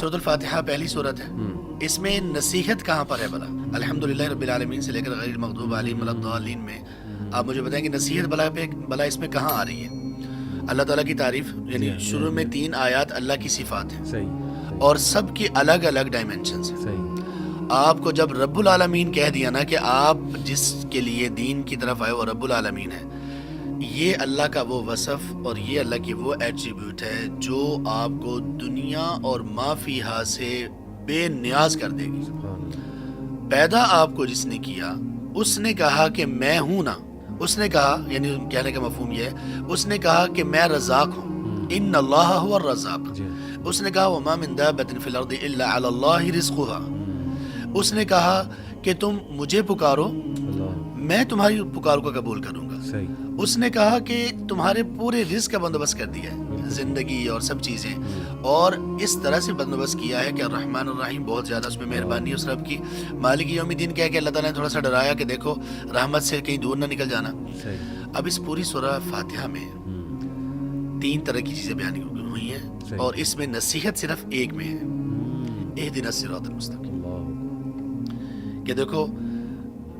سورۃ الفاتحہ پہلی سورت ہے، اس میں نصیحت کہاں پر ہے بھلا؟ الحمدللہ رب العالمین سے لے کر غیر المغضوب علیہم ولا الضالین میں آپ مجھے بتائیں کہ نصیحت بھلا اس میں کہاں آ رہی ہے؟ اللہ تعالیٰ کی تعریف، یعنی شروع میں 3 آیات اللہ کی صفات ہیں صحیح، اور سب کی الگ الگ ڈائمینشنز ہیں۔ صحیح، آپ کو جب رب العالمین کہہ دیا نا کہ آپ جس کے لیے دین کی طرف آئے وہ رب العالمین ہے، یہ اللہ کا وہ وصف اور یہ اللہ کی وہ ایٹریبیوٹ ہے جو آپ کو دنیا اور ما فیہا سے بے نیاز کر دے گی۔ سبحان اللہ، پیدا آپ کو جس نے کیا، اس نے کہا کہ میں ہوں نا، اس نے کہا، یعنی کہنے کا مفہوم یہ ہے، اس نے کہا کہ میں رزاق ہوں، ان اللہ هو الرزاق۔ جی، اس نے کہا وما من دابۃ فی الارض الا علی اللہ رزقها۔ اس نے کہا کہ تم مجھے پکارو، اللہ، میں تمہاری پکار کو قبول کروں گا۔ صحیح، اس نے کہا کہ تمہارے پورے رزق کا بندوبست کر دیا ہے، زندگی اور سب چیزیں، اور اس طرح سے بندوبست کیا ہے کہ الرحمن الرحیم، بہت زیادہ اس میں مہربانی ہے اس رب کی۔ مالک یوم الدین کہہ کے اللہ تعالیٰ نے تھوڑا سا ڈرایا کہ دیکھو رحمت سے کہیں دور نہ نکل جانا۔ صحیح، اب اس پوری سورہ فاتحہ میں 3 طرح کی چیزیں بیان ہوئی ہیں، صحیح، اور اس میں نصیحت صرف ایک میں ہے، اہدنا الصراط المستقیم، اللہ، کہ دیکھو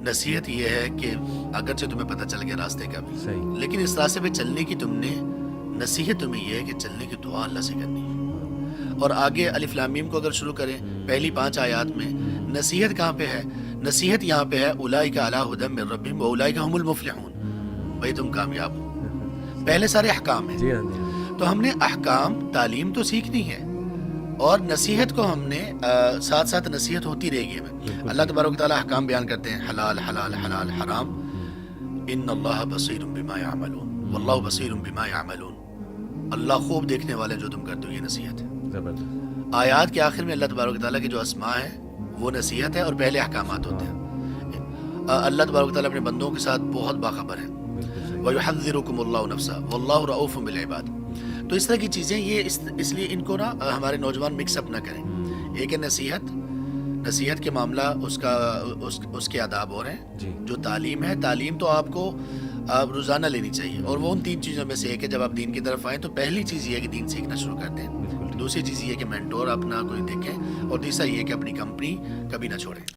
نصیحت یہ ہے کہ اگرچہ تمہیں پتہ چل گیا راستے کا بھی، صحیح، لیکن اس راستے پہ چلنے کی تم نے نصیحت تمہیں یہ ہے کہ چلنے کی دعا اللہ سے کرنی ہے۔ اور آگے الف لام میم کو اگر شروع کریں پہلی 5 آیات میں، نصیحت کہاں پہ ہے؟ نصیحت یہاں پہ ہے اولئک علی ھدی من ربہم واولئک هم المفلحون، بھائی تم کامیاب ہو۔ پہلے سارے احکام ہیں، جی ہاں، جی ہاں، تو ہم نے احکام تعلیم تو سیکھنی ہے، اور نصیحت کو ہم نے ساتھ ساتھ نصیحت ہوتی رہے گی ہمیں۔ اللہ تبارک و تعالیٰ احکام بیان کرتے ہیں، حلال حلال حلال حرام، ان اللہ بصیر بما یعملون واللہ بصیر بما یعملون، اللہ خوب دیکھنے والے جو تم کرتے ہو، یہ نصیحت ہے۔ زبردست، آیات کے آخر میں اللہ تبارک و تعالیٰ کے جو اسماء ہیں وہ نصیحت ہے، اور پہلے احکامات ہوتے ہیں۔ اللہ تبارک و تعالیٰ اپنے بندوں کے ساتھ بہت باخبر ہے، بالکل صحیح، وَيُحَذِّرُكُمُ اللَّهُ نَفْسَهُ وَاللَّهُ رَءُوفٌ بِالْعِبَادِ۔ تو اس طرح کی چیزیں یہ اس لیے ان کو نا ہمارے نوجوان مکس اپ نہ کریں۔ ایک ہے نصیحت کے معاملہ، اس کے آداب اور ہیں۔ جی، جو تعلیم ہے، تعلیم تو آپ کو روزانہ لینی چاہیے، اور وہ ان 3 چیزوں میں سے ایک ہے۔ جب آپ دین کی طرف آئیں تو پہلی چیز یہ ہے کہ دین سیکھنا شروع کر دیں، بالکل ٹھیک۔ دوسری چیز یہ ہے کہ مینٹور اپنا کوئی دیکھیں، اور تیسرا یہ ہے کہ اپنی کمپنی کبھی نہ چھوڑیں۔